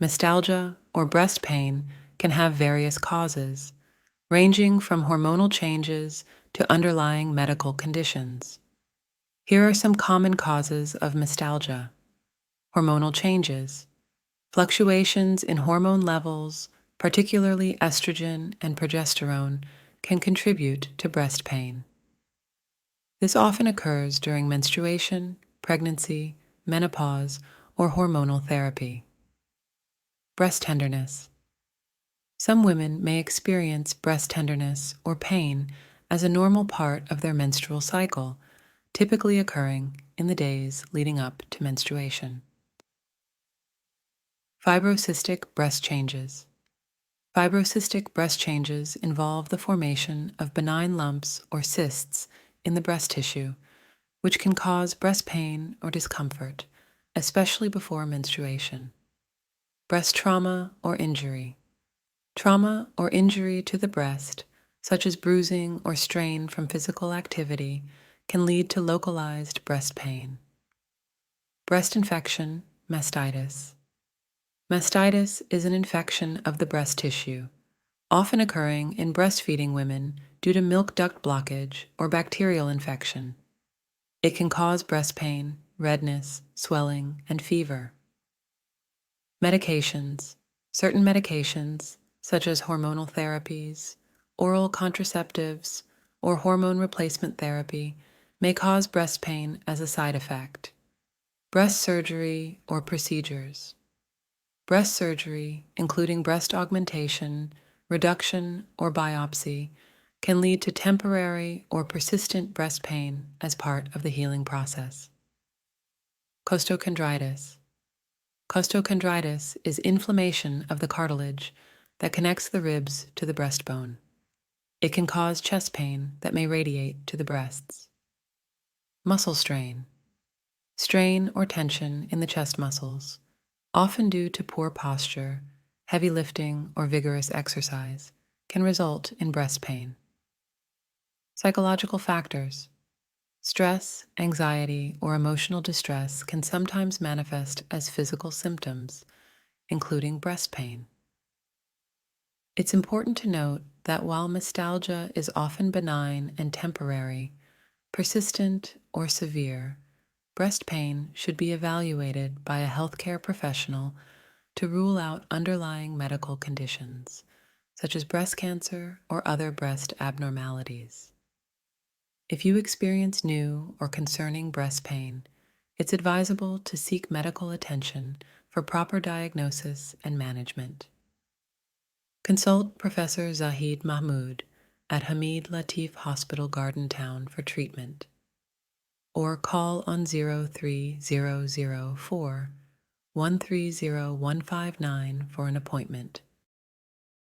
Mastalgia, or breast pain, can have various causes, ranging from hormonal changes to underlying medical conditions. Here are some common causes of mastalgia. Hormonal changes. Fluctuations in hormone levels, particularly estrogen and progesterone, can contribute to breast pain. This often occurs during menstruation, pregnancy, menopause, or hormonal therapy. Breast tenderness. Some women may experience breast tenderness or pain as a normal part of their menstrual cycle, typically occurring in the days leading up to menstruation. Fibrocystic breast changes. Fibrocystic breast changes involve the formation of benign lumps or cysts in the breast tissue, which can cause breast pain or discomfort, especially before menstruation. Breast trauma or injury. Trauma or injury to the breast, such as bruising or strain from physical activity, can lead to localized breast pain. Breast infection, mastitis. Mastitis is an infection of the breast tissue, often occurring in breastfeeding women due to milk duct blockage or bacterial infection. It can cause breast pain, redness, swelling, and fever. Medications. Certain medications, such as hormonal therapies, oral contraceptives, or hormone replacement therapy, may cause breast pain as a side effect. Breast surgery or procedures. Breast surgery, including breast augmentation, reduction, or biopsy, can lead to temporary or persistent breast pain as part of the healing process. Costochondritis. Costochondritis is inflammation of the cartilage that connects the ribs to the breastbone. It can cause chest pain that may radiate to the breasts. Muscle strain. Strain or tension in the chest muscles, often due to poor posture, heavy lifting, or vigorous exercise, can result in breast pain. Psychological factors. Stress, anxiety, or emotional distress can sometimes manifest as physical symptoms, including breast pain. It's important to note that while mastalgia is often benign and temporary, persistent or severe, breast pain should be evaluated by a healthcare professional to rule out underlying medical conditions, such as breast cancer or other breast abnormalities. If you experience new or concerning breast pain, it's advisable to seek medical attention for proper diagnosis and management. Consult Professor Zahid Mahmood at Hameed Latif Hospital Garden Town for treatment, or call on 03004 130159 for an appointment.